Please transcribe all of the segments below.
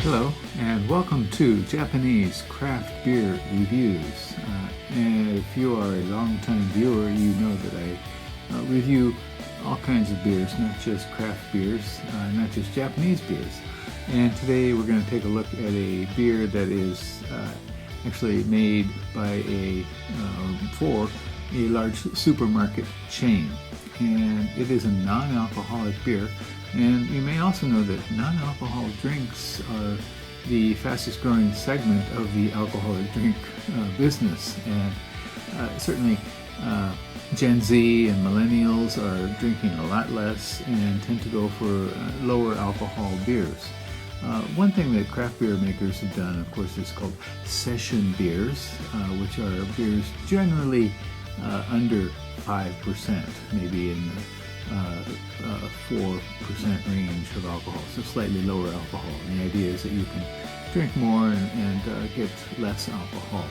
Hello, and welcome to Japanese craft beer reviews. And if you are a long-time viewer, you know that I review all kinds of beers, not just craft beers, not just Japanese beers. And today we're going to take a look at a beer that is actually made by for a large supermarket chain. And it is a non-alcoholic beer. And you may also know that non-alcoholic drinks are the fastest growing segment of the alcoholic drink business. And certainly Gen Z and millennials are drinking a lot less and tend to go for lower alcohol beers. One thing that craft beer makers have done, of course, is called session beers, which are beers generally under 5%, maybe in the 4% range of alcohol, so slightly lower alcohol. And the idea is that you can drink more and get less alcohol.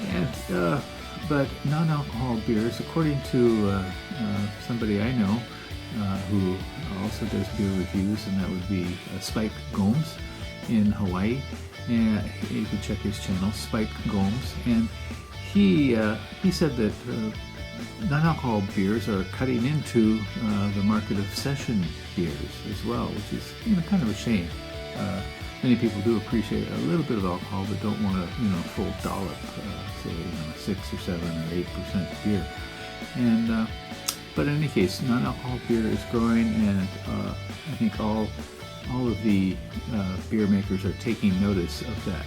And but non-alcohol beers, according to somebody I know who also does beer reviews, and that would be Spike Gomes in Hawaii. And you can check his channel, Spike Gomes, and he said that non-alcohol beers are cutting into the market of session beers as well, which is kind of a shame. Many people do appreciate a little bit of alcohol, but don't want a full dollop, say 6 or 7 or 8% beer. And but in any case, non-alcohol beer is growing, and I think all of the beer makers are taking notice of that.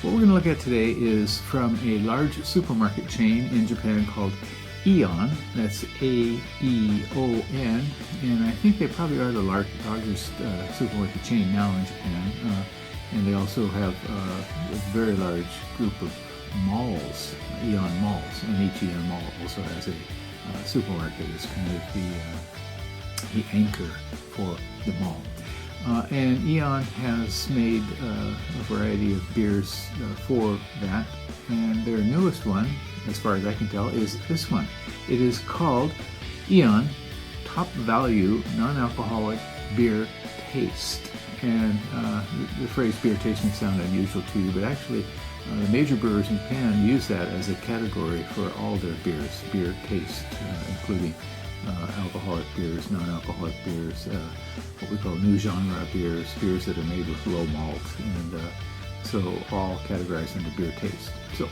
What we're going to look at today is from a large supermarket chain in Japan called AEON, that's A-E-O-N, and I think they probably are the largest supermarket chain now in Japan, and they also have a very large group of malls, AEON malls, and each AEON mall also has a supermarket as kind of the anchor for the mall. And AEON has made a variety of beers for that, and their newest one, as far as I can tell, is this one. It is called AEON TopValu Non-Alcoholic Beer Taste. And the phrase beer taste may sound unusual to you, but actually the major brewers in Japan use that as a category for all their beers, beer taste, including alcoholic beers, non-alcoholic beers, what we call new genre beers, beers that are made with low malt, and so all categorized under beer taste. So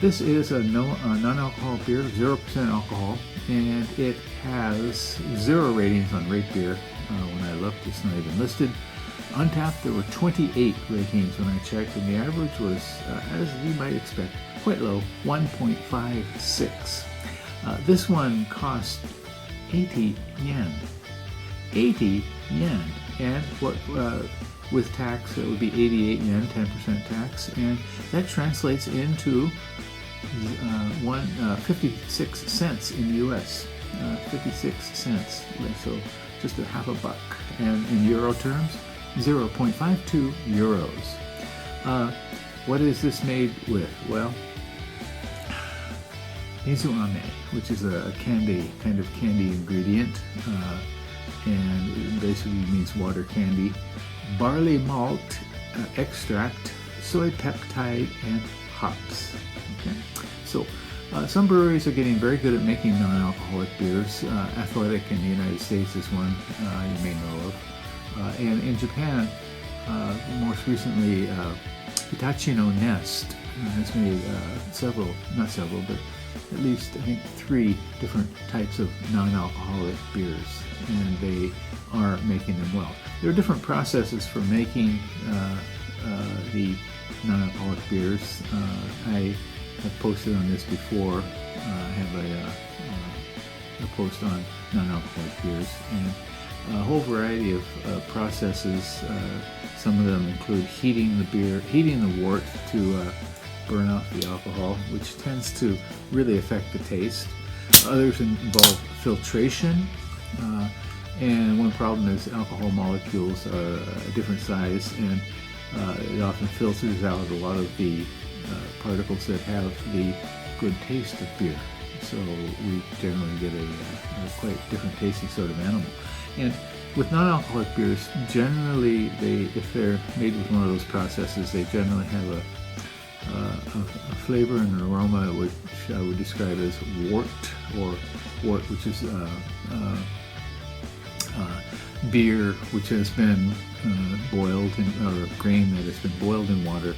this is a non-alcohol beer, 0% alcohol, and it has 0 ratings on Rate Beer. When I looked, it's not even listed. On tap, there were 28 ratings when I checked, and the average was, as you might expect, quite low, 1.56. This one cost 80 yen. 80 yen. And what with tax, it would be 88 yen, 10% tax, and that translates into 56 cents in the US. 56 cents, so just a half a buck. And in euro terms, 0.52 euros. What is this made with? Well, mizuame, which is a kind of candy ingredient, and it basically means water candy, barley malt extract, soy peptide, and hops. Okay, so some breweries are getting very good at making non-alcoholic beers. Athletic in the United States is one you may know of, and in Japan, most recently, Hitachi no Nest has made not several, but at least I think 3 different types of non-alcoholic beers, and they are making them well. There are different processes for making the non-alcoholic beers. I have posted on this before. I have a post on non-alcoholic beers, and a whole variety of processes. Some of them include heating the wort to burn off the alcohol, which tends to really affect the taste. Others involve filtration, and one problem is alcohol molecules are a different size, and it often filters out a lot of the particles that have the good taste of beer. So we generally get a quite different tasting sort of animal. And with non-alcoholic beers, generally, if they're made with one of those processes, they generally have a flavor and an aroma which I would describe as wort, or wort, which is beer, which has been boiled or grain that has been boiled in water,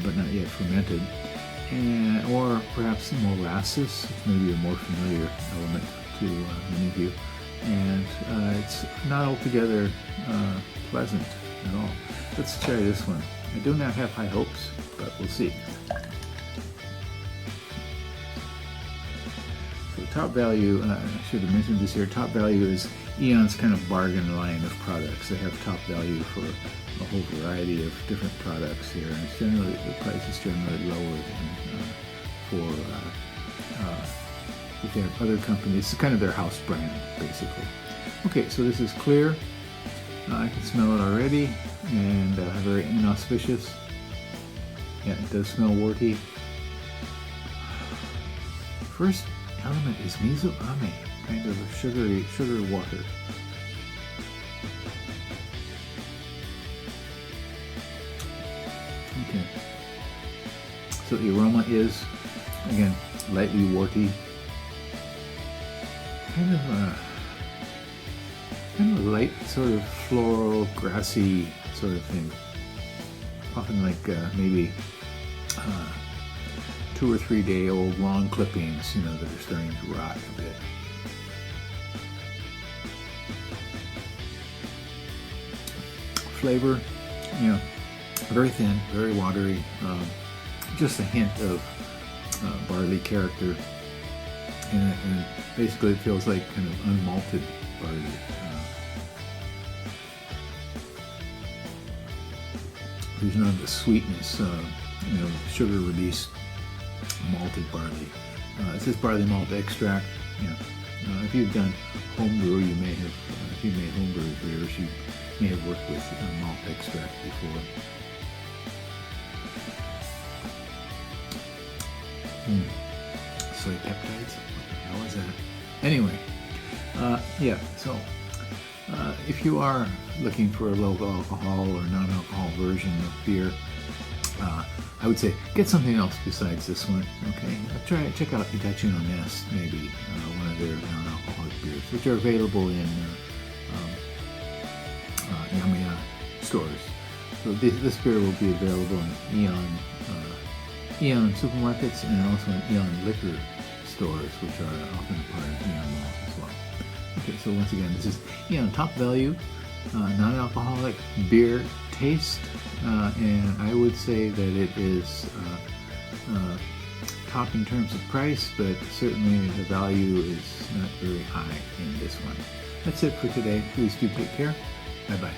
but not yet fermented, or perhaps molasses, which may be a more familiar element to many of you, and it's not altogether pleasant at all. Let's try this one. I do not have high hopes, but we'll see. So TopValu, I should have mentioned this here, TopValu is AEON's kind of bargain line of products. They have TopValu for a whole variety of different products here, and it's generally, the price is generally lower than if they have other companies. It's kind of their house brand, basically. Okay, so this is clear. I can smell it already, and very inauspicious. Yeah, it does smell warty. First element is miso ame, kind of a sugar water. Okay. So the aroma is, again, lightly warty. Kind of a light sort of floral, grassy sort of thing. Often like maybe 2 or 3 day old lawn clippings, you know, that are starting to rot a bit. Flavor, you know, very thin, very watery. Just a hint of barley character in it, and basically it feels like kind of unmalted barley. There's none of the sweetness, you know, sugar released malted barley. It says barley malt extract. Yeah. If you've done homebrew, you may have, if you made homebrew beers, you may have worked with malt extract before. Soy peptides? What the hell is that? Anyway, yeah, so if you are looking for a low alcohol or non-alcohol version of beer, I would say get something else besides this one. Okay, check out Itachi no Nest, maybe one of their non-alcoholic beers, which are available in Yamaya stores. So this beer will be available in AEON supermarkets and also in AEON liquor stores, which are often a part of AEON Mall as well. Okay, so once again, this is AEON TopValu non-alcoholic beer taste, and I would say that it is top in terms of price, but certainly the value is not very high in this one. That's it for today. Please do take care. Bye-bye.